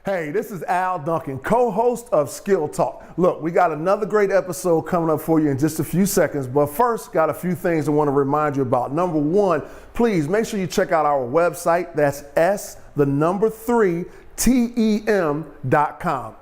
Hey, this is Duncan, co-host of Skill Talk. Look, we got another great episode coming up for you in just a few seconds, but first, got a few things I want to remind you about. Number one, please make sure you check out our website. That's S3TEM.com.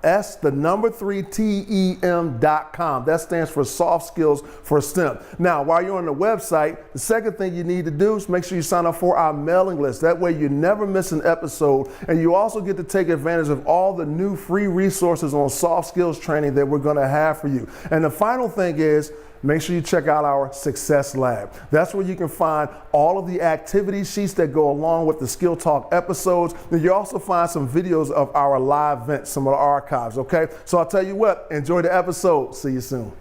S3TEM.com. That stands for Soft Skills for STEM. Now, while you're on the website, the second thing you need to do is make sure you sign up for our mailing list. That way you never miss an episode, and you also get to take advantage of all the new free resources on soft skills training that we're going to have for you. And the final thing is, make sure you check out our Success Lab. That's where you can find all of the activity sheets that go along with the Skill Talk episodes. And you also find some videos of our live events, some of the archives, okay? So I'll tell you what, enjoy the episode. See you soon.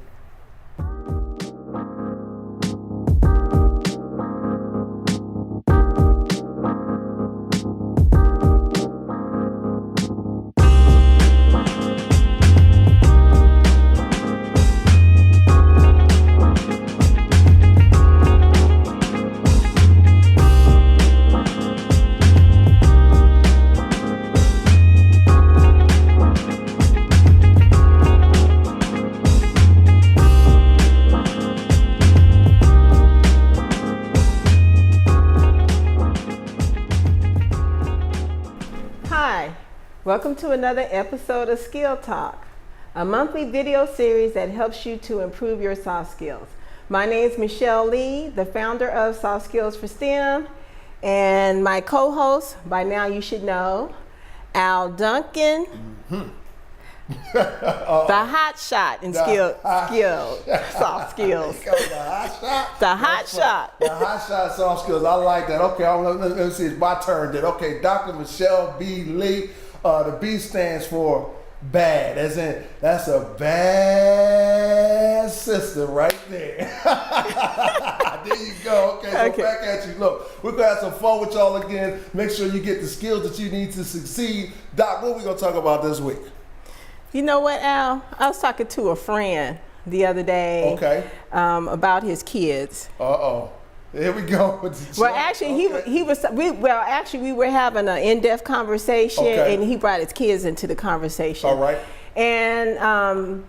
Welcome to another episode of Skill Talk, a monthly video series that helps you to improve your soft skills. My name is Michelle Lee, the founder of Soft Skills for STEM, and my co-host, by now you should know, Duncan, the hot shot in soft skills. The hot shot soft skills. I like that. Okay, let me see. It's my turn then. Okay, Dr. Michelle B. Lee. The B stands for bad, as in that's a bad sister right there. There you go. Okay, so back at you. Look, we're gonna have some fun with y'all again. Make sure you get the skills that you need to succeed. Doc, what are we gonna talk about this week? You know what, Al? I was talking to a friend the other day about his kids. Here we go. Well, actually, we were having an in-depth conversation, and he brought his kids into the conversation. All right. And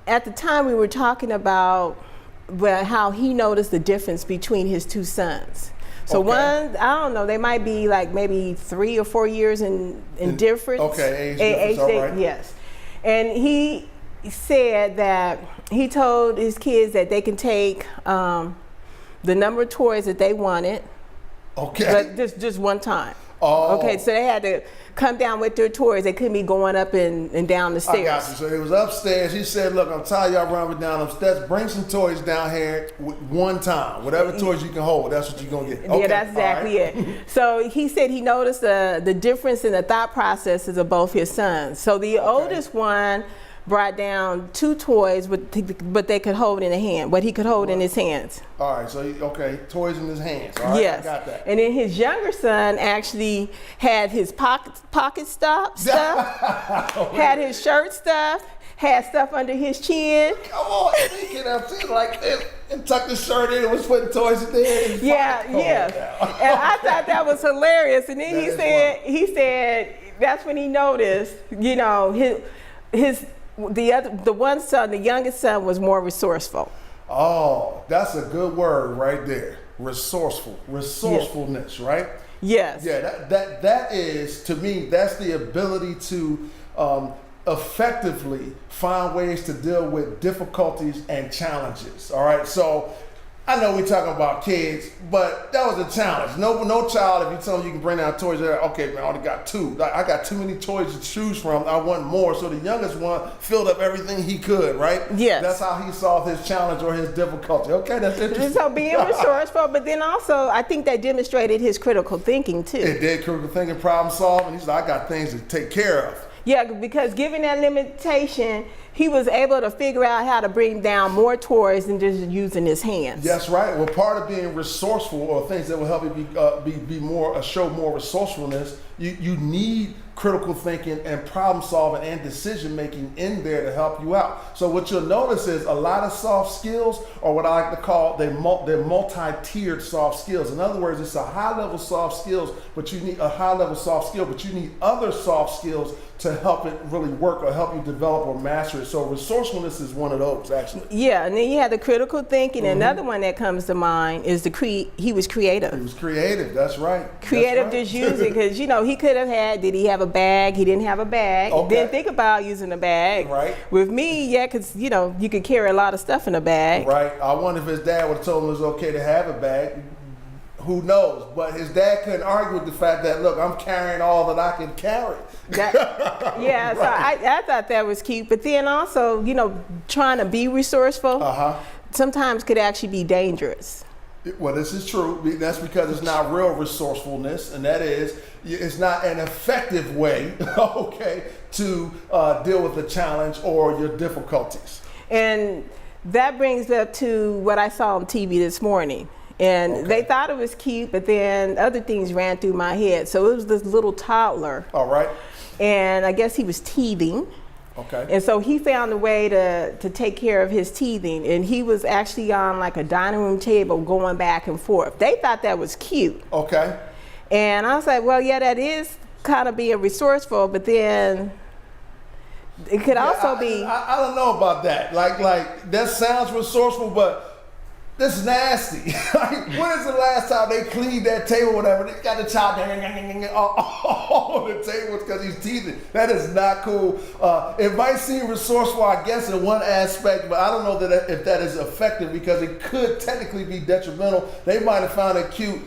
at the time, we were talking about how he noticed the difference between his two sons. So one, I don't know, they might be like maybe 3 or 4 years in difference. Okay, age difference, all right. Yes. And he said that he told his kids that they can take the number of toys that they wanted, but just one time. Okay, so they had to come down with their toys. They couldn't be going up and down the stairs. I got you. So it was upstairs. He said, look, I'm tired of y'all running down them steps. Bring some toys down here one time. Whatever toys you can hold, that's what you're going to get. Yeah, that's exactly it. So he said he noticed the difference in the thought processes of both his sons. So the oldest one brought down 2 toys, but they could hold in a hand, what he could hold in his hands. All right, so toys in his hands. All right, yes. I got that. And then his younger son actually had his pocket stuff, had his shirt stuff, had stuff under his chin. Come on, he can have like this and tuck the shirt in and was putting toys in there. Yeah. And I thought that was hilarious. And then he said that's when he noticed, you know, the one son, the youngest son, was more resourceful. Oh, that's a good word right there. Resourcefulness, right? Yes. Yeah, that is, to me, that's the ability to effectively find ways to deal with difficulties and challenges. All right, so I know we're talking about kids, but that was a challenge. No child, if you tell them you can bring out toys, they're okay, man, I only got 2. I got too many toys to choose from. I want more. So the youngest one filled up everything he could, right? Yes. That's how he solved his challenge or his difficulty. Okay, that's interesting. So being resourceful, but then also I think that demonstrated his critical thinking too. It did, critical thinking, problem solving. He's like, I got things to take care of. Yeah, because given that limitation, he was able to figure out how to bring down more toys than just using his hands. That's right. Well, part of being resourceful, or things that will help you show more resourcefulness, you need critical thinking and problem solving and decision making in there to help you out. So what you'll notice is a lot of soft skills, or what I like to call they're multi-tiered soft skills. In other words, it's a high level soft skills, but you need a high level soft skill, but you need other soft skills to help it really work or help you develop or master it. So resourcefulness is one of those, actually. Yeah, and then you have the critical thinking. Another one that comes to mind is he was creative. He was creative, that's right. Creative, That's right. just using, because he could have had, did he have a bag? He didn't have a bag. Okay. Didn't think about using a bag. Right. With me, yeah, because you could carry a lot of stuff in a bag. Right. I wonder if his dad would have told him it was okay to have a bag. Who knows? But his dad couldn't argue with the fact that, look, I'm carrying all that I can carry. Yeah, so I thought that was cute. But then also, trying to be resourceful sometimes could actually be dangerous. Well, this is true. That's because it's not real resourcefulness, and that is, it's not an effective way, okay, to deal with a challenge or your difficulties. And that brings up to what I saw on TV this morning. And they thought it was cute, but then other things ran through my head. So it was this little toddler. All right. And I guess he was teething. Okay. And so he found a way to take care of his teething. And he was actually on like a dining room table going back and forth. They thought that was cute. Okay. And I was like, well, yeah, that is kind of being resourceful, but then it could also be. I don't know about that. Like that sounds resourceful, but that's nasty. When is the last time they cleaned that table, whatever? They got the child all on the table because he's teething. That is not cool. It might seem resourceful, I guess, in one aspect, but I don't know if that is effective because it could technically be detrimental. They might have found it cute.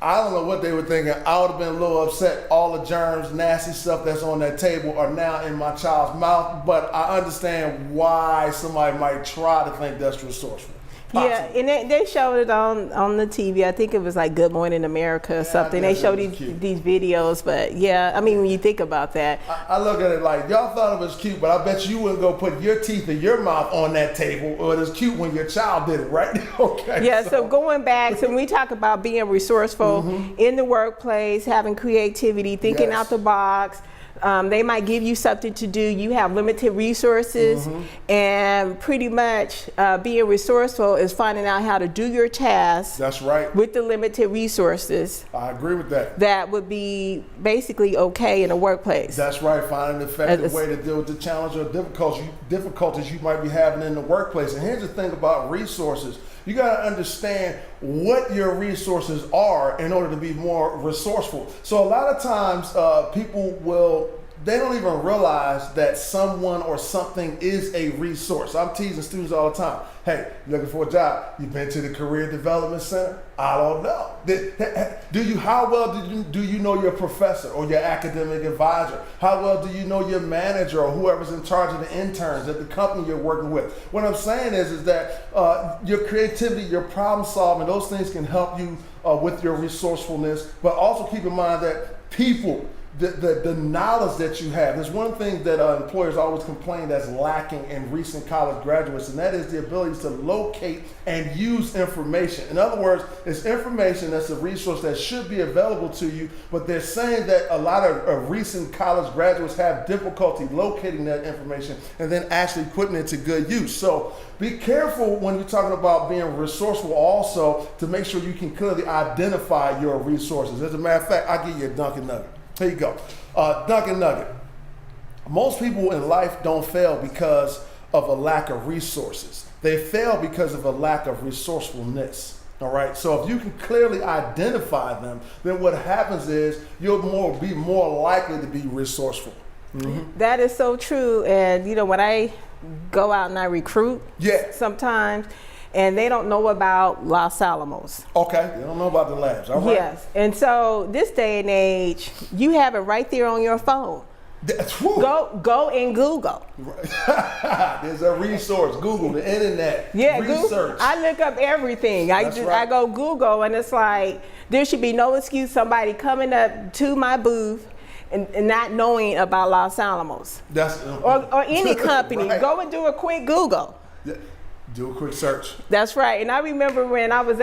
I don't know what they were thinking. I would have been a little upset. All the germs, nasty stuff that's on that table are now in my child's mouth, but I understand why somebody might try to think that's resourceful. Possibly. Yeah, and they showed it on the TV. I think it was like Good Morning America or something. They showed these videos, but yeah, I mean, when you think about that. I look at it like, y'all thought it was cute, but I bet you wouldn't go put your teeth in your mouth on that table, or it was cute when your child did it, right? Okay. Yeah, so going back, so when we talk about being resourceful in the workplace, having creativity, thinking out the box, they might give you something to do. You have limited resources, and pretty much being resourceful is finding out how to do your tasks. That's right. With the limited resources. I agree with that. That would be basically okay in a workplace. That's right. Find an effective way to deal with the challenge or difficulties you might be having in the workplace. And here's the thing about resources. You got to understand what your resources are in order to be more resourceful. So a lot of times people they don't even realize that someone or something is a resource. I'm teasing students all the time. Hey, you looking for a job? You been to the Career Development Center? I don't know. How well do you know your professor or your academic advisor? How well do you know your manager or whoever's in charge of the interns at the company you're working with? What I'm saying is that your creativity, your problem solving, those things can help you with your resourcefulness. But also keep in mind that people, the knowledge that you have. There's one thing that employers always complain that's lacking in recent college graduates, and that is the ability to locate and use information. In other words, it's information that's a resource that should be available to you, but they're saying that a lot of recent college graduates have difficulty locating that information and then actually putting it to good use. So be careful when you're talking about being resourceful also to make sure you can clearly identify your resources. As a matter of fact, I'll give you a Duncan nugget. Here you go. Duncan nugget. Most people in life don't fail because of a lack of resources. They fail because of a lack of resourcefulness. All right. So if you can clearly identify them, then what happens is you'll be more likely to be resourceful. That is so true. And when I go out and I recruit sometimes, and they don't know about Los Alamos. Okay, they don't know about the labs. All right. Yes, and so this day and age, you have it right there on your phone. Go and Google. There's a resource. Google, the internet. Yeah, research. Google. I look up everything. I go Google, and it's like there should be no excuse somebody coming up to my booth and not knowing about Los Alamos. Or any company. Right. Go and do a quick Google. Yeah. Do a quick search. That's right. And I remember when I was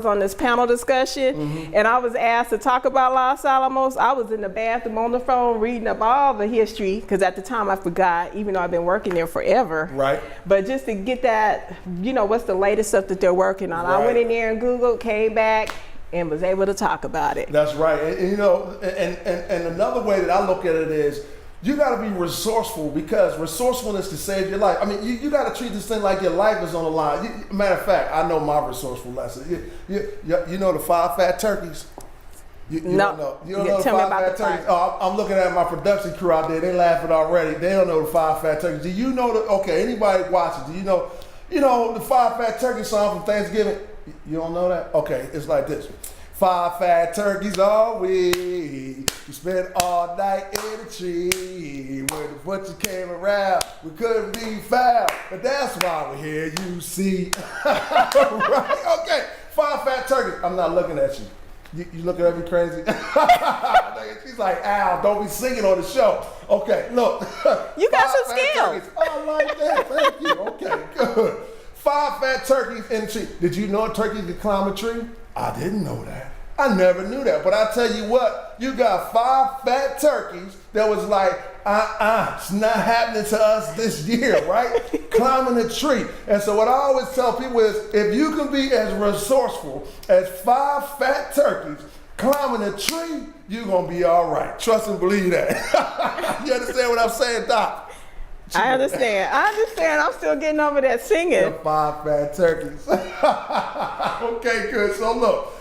on this panel discussion, and I was asked to talk about Los Alamos. I was in the bathroom on the phone reading up all the history, because at the time I forgot, even though I've been working there forever. Right. But just to get that, what's the latest stuff that they're working on. Right. I went in there and Googled, came back, and was able to talk about it. That's right. And and another way that I look at it is, You got to be resourceful, because resourcefulness can save your life. I mean, you got to treat this thing like your life is on the line. Matter of fact, I know my resourceful lesson. You know the 5 fat turkeys? You don't know the 5 fat turkeys? Oh, I'm looking at my production crew out there. They laughing already. They don't know the 5 fat turkeys. Do you know okay, anybody watching, do you know the 5 fat turkey song from Thanksgiving? You don't know that? Okay, it's like this. 5 fat turkeys all week. We spent all night in a tree. When the butcher came around, we couldn't be found. But that's why we're here, you see. Right? Okay, 5 fat turkeys. I'm not looking at you. You looking at me crazy? She's like, Al, don't be singing on the show. Okay, look. You got some skills. Oh, I like that. Thank you. Okay, good. 5 fat turkeys in a tree. Did you know a turkey could climb a tree? I didn't know that. I never knew that. But I tell you what, you got 5 fat turkeys that was like, it's not happening to us this year, right? Climbing a tree. And so what I always tell people is, if you can be as resourceful as 5 fat turkeys climbing a tree, you're going to be all right. Trust and believe that. You understand what I'm saying, Doc? I understand. I'm still getting over that singing. The 5 fat turkeys. Okay, good. So look,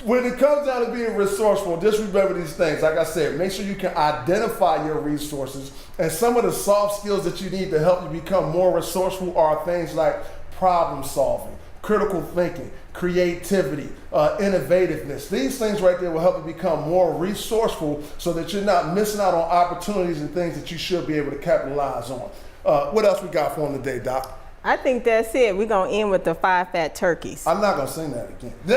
when it comes down to being resourceful, just remember these things. Like I said, make sure you can identify your resources. And some of the soft skills that you need to help you become more resourceful are things like problem solving, critical thinking, creativity, innovativeness. These things right there will help you become more resourceful so that you're not missing out on opportunities and things that you should be able to capitalize on. What else we got for them today, Doc? I think that's it. We're going to end with the 5 fat turkeys. I'm not going to sing that again. You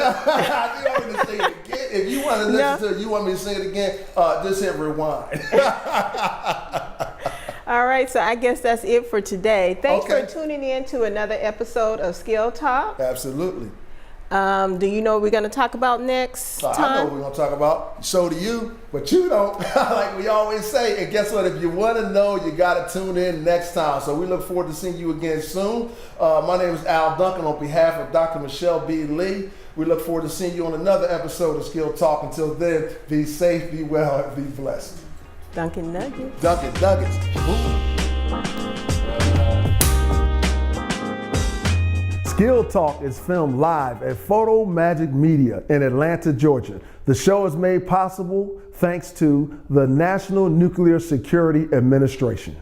want me to sing it again? If you want to listen to it, you want me to sing it again, just hit rewind. All right, so I guess that's it for today. Thanks for tuning in to another episode of Skill Talk. Absolutely. Do you know what we're going to talk about next time? I know what we're going to talk about. So do you, but you don't. Like we always say. And guess what? If you want to know, you got to tune in next time. So we look forward to seeing you again soon. My name is Al Duncan on behalf of Dr. Michelle B. Lee. We look forward to seeing you on another episode of Skill Talk. Until then, be safe, be well, and be blessed. Duncan Nuggets. Duncan Nuggets. Skill Talk is filmed live at Photo Magic Media in Atlanta, Georgia. The show is made possible thanks to the National Nuclear Security Administration.